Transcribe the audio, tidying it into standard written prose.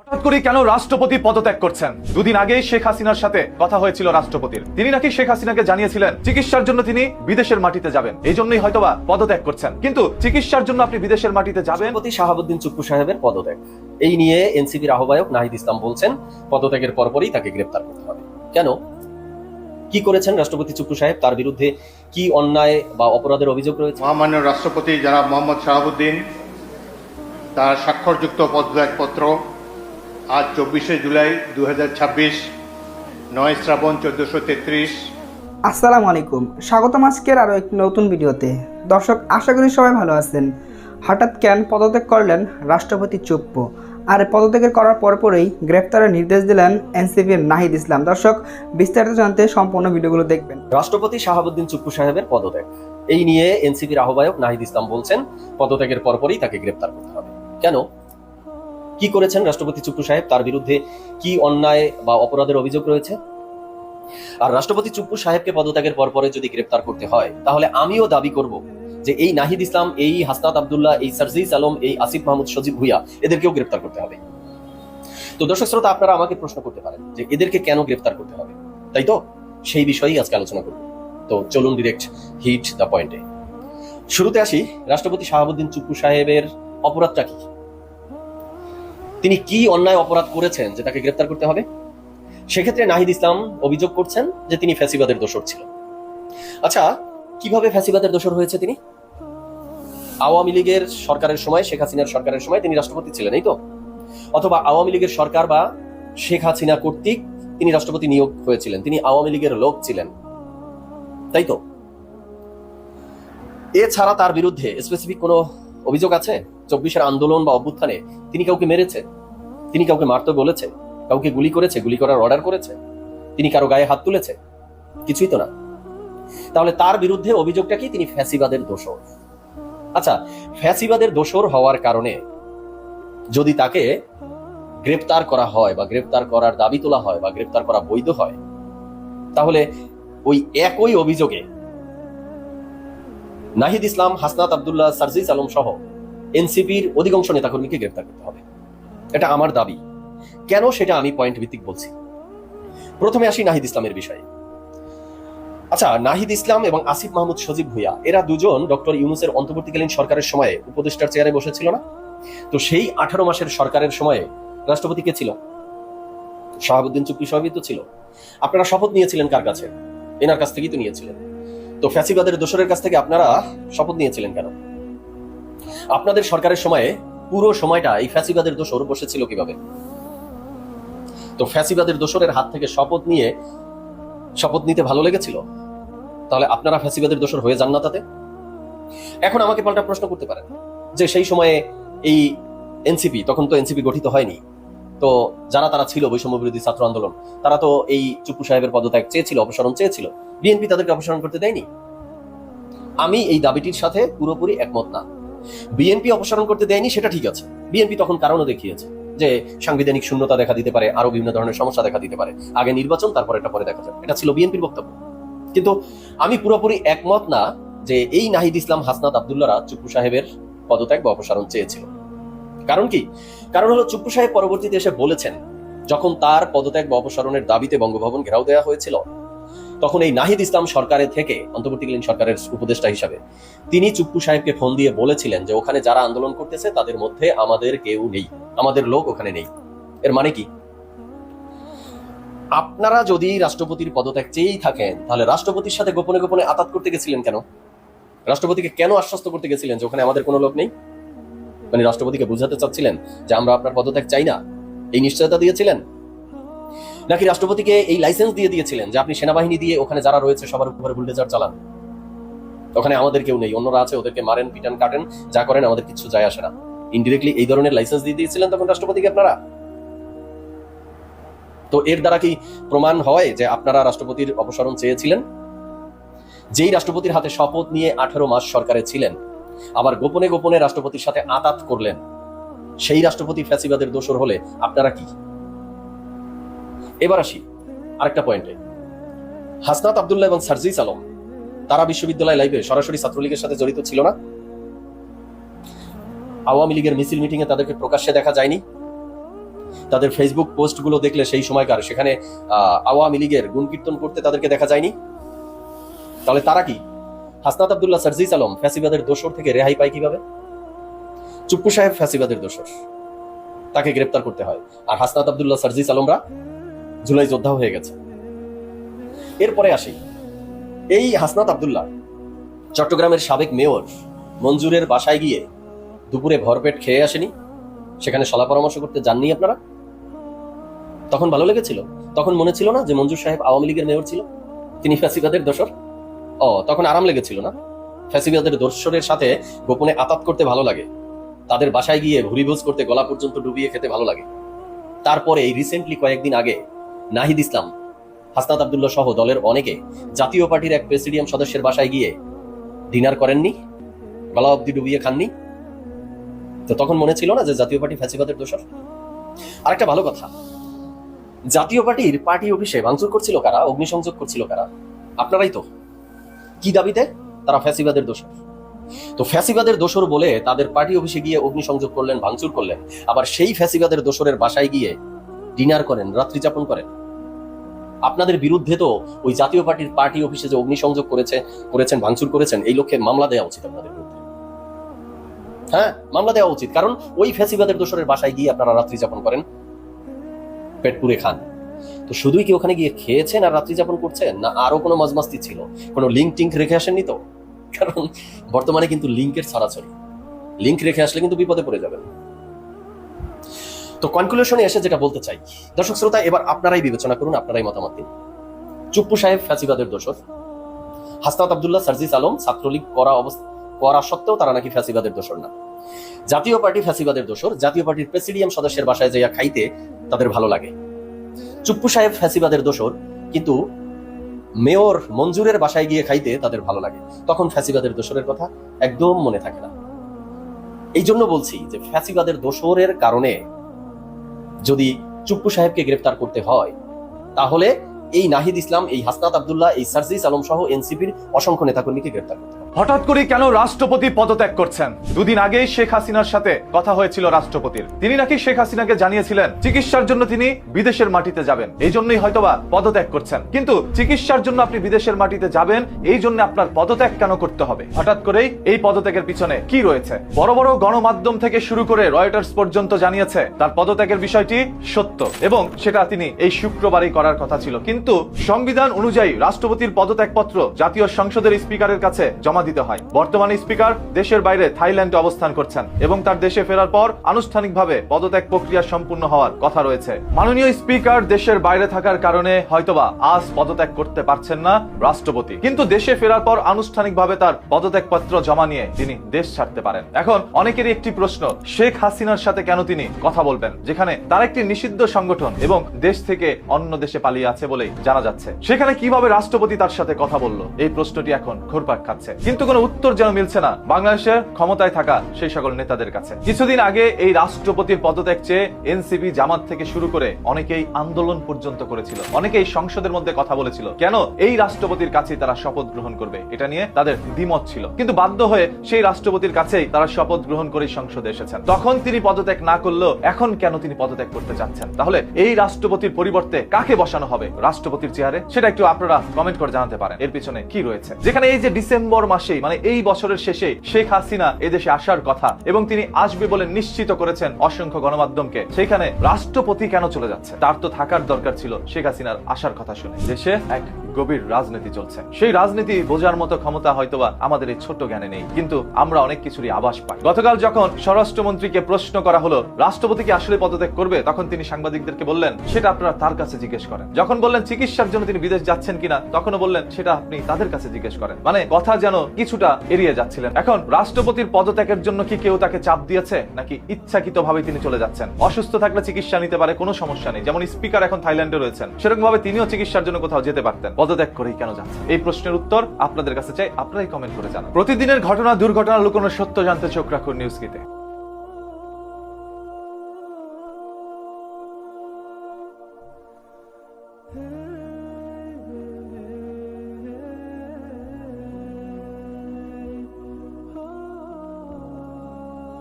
হঠাৎ করে কেন রাষ্ট্রপতি পদত্যাগ করছেন? দুদিন আগে শেখ হাসিনার সাথে কথা হয়েছিল রাষ্ট্রপতির। তিনি নাকি শেখ হাসিনাকে জানিয়েছিলেন চিকিৎসার জন্য তিনি বিদেশের মাটিতে যাবেন, এই জন্যই হয়তোবা পদত্যাগ করছেন। কিন্তু চিকিৎসার জন্য আপনি বিদেশের মাটিতে যাবেন? রাষ্ট্রপতি শাহাবুদ্দিন চুপ্পু সাহেবের পদত্যাগ, এই নিয়ে এনসিপির আহ্বায়ক নাহিদ ইসলাম বলছেন পদত্যাগের পরপরই তাকে গ্রেফতার করতে হবে। কেন, কি করেছেন রাষ্ট্রপতি চুপ্পু সাহেব? তার বিরুদ্ধে কি অন্যায় বা অপরাধের অভিযোগ রয়েছে? মহামান্য রাষ্ট্রপতি জনাব মোহাম্মদ শাহাবুদ্দিন তার স্বাক্ষরযুক্ত পদত্যাগপত্র আজ 24শে জুলাই 2026 9 শ্রাবণ 1433। আসসালামু আলাইকুম, স্বাগতম আজকের আরও একটি নতুন ভিডিওতে। দর্শক, আশা করি সবাই ভালো আছেন। হঠাৎ কেন পদত্যাগ করলেন রাষ্ট্রপতি চুপ্পু? আর পদত্যাগের করার পরপরই গ্রেফতারের নির্দেশ দিলেন এনসিপির নাহিদ ইসলাম। দর্শক, বিস্তারিত জানতে সম্পূর্ণ ভিডিওগুলো দেখবেন। রাষ্ট্রপতি শাহাবুদ্দিন চুপ্পু সাহেবের পদত্যাগ, এই নিয়ে এনসিপির আহ্বায়ক নাহিদ ইসলাম বলছেন পদত্যাগের পরপরই তাকে গ্রেফতার করতে হবে। কেন, কি করেছেন রাষ্ট্রপতি চুপ্পু সাহেব? তার বিরুদ্ধে কি অন্যায় বা অপরাধের অভিযোগ রয়েছে? আর রাষ্ট্রপতি চুপ্পু সাহেবকে পদত্যাগের পরপরে যদি গ্রেফতার করতে হয়, তাহলে আমিও দাবি করব যে এই নাহিদ ইসলাম, এই হাসনাত আব্দুল্লাহ, এই সার্জিস আলম, এই আসিফ মাহমুদ সজীব ভুইয়া, এদেরকেও গ্রেফতার করতে হবে। তো দর্শক শ্রোতা, আপনারা আমাকে প্রশ্ন করতে পারেন যে এদেরকে কেন গ্রেফতার করতে হবে, তাই তো? সেই বিষয়েই আজকে আলোচনা করব। তো চলুন ডিরেক্ট হিট দ্য পয়েন্টে। শুরুতে আসি, রাষ্ট্রপতি শাহাবুদ্দিন চুপ্পু সাহেবের অপরাধটা কি? তিনি কি অন্যায় অপরাধ করেছেন যে তাকে গ্রেফতার করতে হবে? সেক্ষেত্রে নাহিদ ইসলাম অভিযোগ করছেন যে তিনি ফ্যাসিবাদের দোসর ছিল। আচ্ছা, কিভাবে ফ্যাসিবাদের দোসর হয়েছে তিনি? আওয়ামী লীগের সরকারের সময়, শেখ হাসিনার সরকারের সময় তিনি রাষ্ট্রপতি ছিলেন, এই তো? অথবা আওয়ামী লীগের সরকার বা শেখ হাসিনা কর্তৃক তিনি রাষ্ট্রপতি নিয়োগ হয়েছিলেন, তিনি আওয়ামী লীগের লোক ছিলেন, তাই তো? এছাড়া তার বিরুদ্ধে স্পেসিফিক কোনো অভিযোগ আছে? 24-এর আন্দোলন বা অভ্যুত্থানে তিনি কাউকে মেরেছে, তিনি কাউকে মারতে বলেছে, কাউকে গুলি করেছে, গুলি করার অর্ডার করেছে, তিনি কারো গায়ে হাত তুলেছে? কিছুই তো না। তাহলে তার বিরুদ্ধে অভিযোগটা কি? তিনি ফ্যাসিবাদের দোসর। আচ্ছা, ফ্যাসিবাদের দোসর হওয়ার কারণে যদি তাকে গ্রেফতার করা হয় বা গ্রেফতার করার দাবি তোলা হয় বা গ্রেফতার করা বৈধ হয়, তাহলে ওই একই অভিযোগে নাহিদ ইসলাম, হাসনাত আব্দুল্লাহ, সার্জিস আলম সহ এনসিপির অধিকাংশ নেতাকর্মীকে গ্রেফতার করতে হবে। এটা আমার দাবি। কেন, সেটা আমি পয়েন্ট ভিত্তিক বলছি। প্রথমে আসি নাহিদ ইসলামের বিষয়ে। আচ্ছা, নাহিদ ইসলাম এবং আসিফ মাহমুদ সজীব ভুইয়া, এরা দুজন ডক্টর ইউনূসের অন্তর্বর্তীকালীন সরকারের সময়ে উপদেষ্টার চেয়ারে বসেছিল না? তো সেই 18 মাসের সরকারের সময়ে রাষ্ট্রপতি কে ছিল? শাহাবুদ্দিন চুপ্পু সাহেবই তো ছিল। আপনারা শপথ নিয়েছিলেন কার কাছে? এনার কাছ থেকেই তো নিয়েছিলেন। তো ফ্যাসিবাদের দোসরের কাছ থেকে আপনারা শপথ নিয়েছিলেন কেন? আপনাদের সরকারের সময়ে পুরো সময়টা এই ফ্যাসিবাদের দোসর বসেছিল কিভাবে? তো ফ্যাসিবাদের দোসরের হাত থেকে শপথ নিতে ভালো লেগেছিল? তাহলে আপনারা ফ্যাসিবাদের দোসর হয়ে যান না তাতে? এখন আমাকে পাল্টা প্রশ্ন করতে পারেন যে সেই সময়ে এই এনসিপি, তখন তো এনসিপি গঠিত হয়নি, তো যারা তারা ছিল বৈষম্য বিরোধী ছাত্র আন্দোলন, তারা তো এই চুপ্পু সাহেবের পদত্যাগ চেয়েছিল, অপসারণ চেয়েছিল। বিএনপি তাদেরকে অপসারণ করতে দেয়নি। আমি এই দাবিটির সাথে পুরোপুরি একমত না। বিএনপি অপসারণ করতে দেয়নি সেটা ঠিক আছে, বিএনপি তখন কারণও দেখিয়েছে যে সাংবিধানিক শূন্যতা দেখা দিতে পারে, আরো বিভিন্ন ধরনের সমস্যা দেখা দিতে পারে, আগে নির্বাচন, তারপর এটা পরে দেখা যাবে, এটা ছিল বিএনপির বক্তব্য। কিন্তু আমি পুরোপুরি একমত না যে এই নাহিদ ইসলাম, হাসনাত আব্দুল্লাহরা চুপ্পু সাহেবের পদত্যাগ বা অপসারণ চেয়েছিল। কারণ কি? কারণ হলো চুপ্পু সাহেব পরবর্তীতে এসে বলেছেন, যখন তার পদত্যাগ বা অপসারণের দাবিতে বঙ্গভবন ঘেরাও দেওয়া হয়েছিল, তখন এই নাহিদ ইসলাম সরকারের থেকে, অন্তর্বর্তীকালীন সরকারের উপদেষ্টা হিসাবে, তিনি চুপ্পু সাহেবকে ফোন দিয়ে বলেছিলেন যে ওখানে যারা আন্দোলন করতেছে তাদের মধ্যে আমাদের কেউ নেই, আমাদের লোক ওখানে নেই। এর মানে কি? আপনারা যদি রাষ্ট্রপতির পদত্যাগ চেয়েই থাকেন, তাহলে রাষ্ট্রপতির সাথে গোপনে গোপনে আতাত করতে গেছিলেন কেন? রাষ্ট্রপতিকে কেন আশ্বস্ত করতে গেছিলেন যে ওখানে আমাদের কোনো লোক নেই? মানে রাষ্ট্রপতিকে বুঝাতে চাচ্ছিলেন যে আমরা আপনার পদত্যাগ চাই না, এই নিশ্চয়তা দিয়েছিলেন? নাকি রাষ্ট্রপতিকে এই লাইসেন্স দিয়ে দিয়েছিলেন যে আপনি সেনাবাহিনী দিয়ে ওখানে যারা রয়েছে সবার উপরে বুলডোজার চালান, ওখানে আমাদের কেউ নেই, অন্যরা আছে, ওদেরকে মারেন, পিটান, কাটেন, যা করেন, আমাদের কিছু যায় আসে না? ইনডিরেক্টলি এই ধরনের লাইসেন্স দিয়ে দিয়েছিলেন তখন রাষ্ট্রপতিকে আপনারা। তো এর দ্বারা কি প্রমাণ হয় যে আপনারা রাষ্ট্রপতির অপসারণ চেয়েছিলেন? যেই রাষ্ট্রপতির হাতে শপথ নিয়ে 18 মাস সরকারে ছিলেন, আবার গোপনে গোপনে রাষ্ট্রপতির সাথে আতাত করলেন, সেই রাষ্ট্রপতি ফ্যাসিবাদের দোসর হলে আপনারা কি? এবার আসি আরেকটা পয়েন্টে। হাসনাত আব্দুল্লাহ এবং সার্জিস আলম, তারা বিশ্ববিদ্যালয় লাইভে সরাসরি ছাত্রলীগের সাথে জড়িত ছিল না? আওয়ামী লীগের মিছিল মিটিং এ তাদেরকে প্রকাশ্যে দেখা যায়নি? তাদের ফেসবুক পোস্টগুলো দেখলে সেই সময়কার সেখানে আওয়ামী লীগের গুণকীর্তন করতে তাদেরকে দেখা যায়নি? তাহলে তারা কি হাসনাত আব্দুল্লাহ সার্জিস আলম ফ্যাসিবাদের দোসর থেকে রেহাই পায় কিভাবে? চুপ্পু সাহেব ফ্যাসিবাদের দোসর, তাকে গ্রেপ্তার করতে হয়, আর হাসনাত আব্দুল্লাহ সার্জিস আলমরা জুলাই যোদ্ধা হয়ে গেছে। এরপরে আসি, এই হাসনাত আব্দুল্লাহ চট্টগ্রামের সাবেক মেয়র মঞ্জুরের বাসায় গিয়ে দুপুরে ভরপেট খেয়ে আসেনি? সেখানে সলা পরামর্শ করতে যাননি আপনারা? তখন ভালো লেগেছিল? তখন মনে ছিল না যে মঞ্জুর সাহেব আওয়ামী লীগের মেয়র ছিল, তিনি ফ্যাসিবাদের দোসর? তখন আরাম লেগেছিল না? ফ্যাসিবাদের দোসরের সাথে গোপনে আতাত করতে ভালো লাগে, তাদের বাসায় গিয়ে ভুরিভোজ করতে গলা পর্যন্ত ডুবিয়ে খেতে ভালো লাগে। তারপরে এই রিসেন্টলি কয়েকদিন আগে নাহিদ ইসলাম, হাসনাত আব্দুল্লাহ সহ দলের অনেকে জাতীয় পার্টির এক প্রেসিডিয়াম সদস্যের বাসায় গিয়ে ডিনার করেননি? গলা অব্দি ডুবিয়ে খাননি? তো তখন মনে ছিল না যে জাতীয় পার্টি ফ্যাসিবাদের দোসর? আরেকটা ভালো কথা, জাতীয় পার্টির পার্টি অফিসে ভাঙচুর করছিল কারা, অগ্নিসংযোগ করছিল কারা? আপনারাই তো। কি দাবিতে? তারা ফ্যাসিবাদের দোসর। তো ফ্যাসিবাদের দোসর বলে তাদের পার্টি অফিসে গিয়ে অগ্নিসংযোগ করলেন, ভাঙচুর করলেন, আবার সেই ফ্যাসিবাদের দোসরের বাসায় গিয়ে ডিনার করেন, রাত্রি যাপন করেন। আপনাদের বিরুদ্ধে তো ওই জাতীয় পার্টির পার্টি অফিসে যে অগ্নিসংযোগ করেছেন, ভাঙচুর করেছেন, এই লক্ষ্যে মামলা দেওয়া উচিত আপনাদের বিরুদ্ধে। হ্যাঁ, মামলা দেওয়া উচিত, কারণ ওই ফ্যাসিবাদের দোসরের বাসায় গিয়ে আপনারা রাত্রি যাপন করেন, পেট পুরে খান। তো শুধুই কি ওখানে গিয়ে খেয়েছেন আর রাত্রি যাপন করছেন, না আরো কোনো মজমাস্তি ছিল? কোনো লিঙ্ক টিঙ্ক রেখে আসেননি তো? কারণ বর্তমানে কিন্তু লিঙ্কের ছড়াছড়ি, লিঙ্ক রেখে আসলে কিন্তু বিপদে পড়ে যাবেন। তো কনক্লুশনে এসে যেটা বলতে চাই, দর্শক শ্রোতা, এবার আপনারাই বিবেচনা করুন, আপনারাই মতামত দিন। চুপ্পু সাহেব ফ্যাসিবাদের দোসর, হাসনাত আব্দুল্লাহ সার্জিস আলম ছাত্রলীগ করা সত্ত্বেও তারা নাকি ফ্যাসিবাদের দোসর না। জাতীয় পার্টি ফ্যাসিবাদের দোসর, জাতীয় পার্টির প্রেসিডিয়াম সদস্যের বাসায় যাইয়া খাইতে তাদের ভালো লাগে। চুপ্পু সাহেব ফ্যাসিবাদের দোসর, কিন্তু মেয়র মঞ্জুরের বাসায় গিয়ে খাইতে তাদের ভালো লাগে। তখন ফ্যাসিবাদের দোসরের কথা একদম মনে থাকে না। এই জন্য বলছি যে ফ্যাসিবাদের দোসরের কারণে যদি চুপ্পু সাহেবকে গ্রেফতার করতে হয়, তাহলে এই নাহিদ ইসলাম, এই হাসনাত আব্দুল্লাহ, এই সার্জিস আলম সহ এনসিপির অসংখ্য নেতাকর্মীকে গ্রেফতার করতে হবে। হঠাৎ করে কেন রাষ্ট্রপতি পদত্যাগ করছেন? দুদিন আগেই শেখ হাসিনার সাথে কথা হয়েছিল রাষ্ট্রপতির। তিনি নাকি শেখ হাসিনাকে জানিয়েছিলেন চিকিৎসার জন্য তিনি বিদেশের মাটিতে যাবেন, এই জন্যই হয়তোবা পদত্যাগ করছেন। কিন্তু চিকিৎসার জন্য আপনি বিদেশের মাটিতে যাবেন, এই জন্য আপনার পদত্যাগ কেন করতে হবে? হঠাৎ করেই এই পদত্যাগের পিছনে কি রয়েছে? বড় বড় গণমাধ্যম থেকে শুরু করে রয়টার্স পর্যন্ত জানিয়েছে তার পদত্যাগের বিষয়টি সত্য, এবং সেটা তিনি এই শুক্রবারই করার কথা ছিল। কিন্তু সংবিধান অনুযায়ী রাষ্ট্রপতির পদত্যাগপত্র জাতীয় সংসদের স্পিকারের কাছে জমা দিতে হয়। বর্তমানে স্পিকার দেশের বাইরে থাইল্যান্ডে অবস্থান করছেন এবং তার দেশে ফেরার পর আনুষ্ঠানিকভাবে পদত্যাগ প্রক্রিয়া সম্পূর্ণ হওয়ার কথা রয়েছে। মাননীয় স্পিকার দেশের বাইরে থাকার কারণে হয়তোবা আজ পদত্যাগ করতে পারছেন না রাষ্ট্রপতি, কিন্তু দেশে ফেরার পর আনুষ্ঠানিকভাবে তার পদত্যাগপত্র জমা নিয়ে তিনি দেশ ছাড়তে পারেন। এখন অনেকেরই একটি প্রশ্ন, শেখ হাসিনার সাথে কেন তিনি কথা বলবেন, যেখানে তার একটি নিষিদ্ধ সংগঠন এবং দেশ থেকে অন্য দেশে পালিয়ে আছে বলেই জানা যাচ্ছে। সেখানে কিভাবে রাষ্ট্রপতি তার সাথে কথা বলল, এই প্রশ্নটি এখন ঘুরপাক খাচ্ছে, কিন্তু কোনো উত্তর যেন মিলছে না বাংলাদেশের ক্ষমতায় থাকা সেই সকল নেতাদের কাছে। কিছুদিন আগে এই রাষ্ট্রপতির পদত্যাগ চেয়ে এনসিপি, জামাত থেকে শুরু করে অনেকেই আন্দোলন পর্যন্ত করেছিল, অনেকেই সংসদের মধ্যে কথা বলেছিল কেন এই রাষ্ট্রপতির কাছেই তারা শপথ গ্রহণ করবে, এটা নিয়ে তাদের দ্বিমত ছিল। কিন্তু বাধ্য হয়ে সেই রাষ্ট্রপতির কাছেই তারা শপথ গ্রহণ করে সংসদে এসেছেন। তখন তিনি পদত্যাগ না করলেও এখন কেন তিনি পদত্যাগ করতে চাচ্ছেন? তাহলে এই রাষ্ট্রপতির পরিবর্তে কাকে বসানো হবে রাষ্ট্রপতির চেয়ারে, সেটা একটু আপনারা কমেন্ট করে জানাতে পারেন এর পিছনে কি রয়েছে। যেখানে এই যে ডিসেম্বর মাসেই, মানে এই বছরের শেষে শেখ হাসিনা এদেশে আসার কথা এবং তিনি আসবে বলে নিশ্চিত করেছেন অসংখ্য গণমাধ্যমকে, সেখানে রাষ্ট্রপতি কেন চলে যাচ্ছে? তার তো থাকার দরকার ছিল শেখ হাসিনার আসার কথা শুনে। দেশে এক গভীর রাজনীতি চলছে, সেই রাজনীতি বোঝার মতো ক্ষমতা হয়তোবা আমাদের এই ছোট জ্ঞানে নেই, কিন্তু আমরা অনেক কিছুরই আভাস পাই। গতকাল যখন স্বরাষ্ট্রমন্ত্রীকে প্রশ্ন করা হলো রাষ্ট্রপতি কি আসলে পদত্যাগ করবে, তখন তিনি সাংবাদিকদেরকে বললেন সেটা আপনারা তার কাছে জিজ্ঞেস করেন। যখন বললেন চিকিৎসার জন্য তিনি বিদেশ যাচ্ছেন কিনা, তখনও বললেন সেটা আপনি তাদের কাছে জিজ্ঞেস করেন। মানে কথা যেন কিছুটা এড়িয়ে যাচ্ছিলেন। এখন রাষ্ট্রপতির পদত্যাগের জন্য কি কেউ তাকে চাপ দিয়েছে, নাকি ইচ্ছাকৃতভাবে তিনি চলে যাচ্ছেন? অসুস্থ থাকলে চিকিৎসা নিতে পারে, কোনো সমস্যা নেই, যেমন স্পিকার এখন থাইল্যান্ডে রয়েছেন, সেরকম ভাবে তিনিও চিকিৎসার জন্য কোথাও যেতে পারতেন। পদত্যাগ করেই কেন যাচ্ছেন? এই প্রশ্নের উত্তর আপনাদের কাছে চাই, আপনারাই কমেন্ট করে জানান। প্রতিদিনের ঘটনা, দুর্ঘটনা, লুকোনো সত্য জানতে চোখ রাখুন নিউজ কিতে।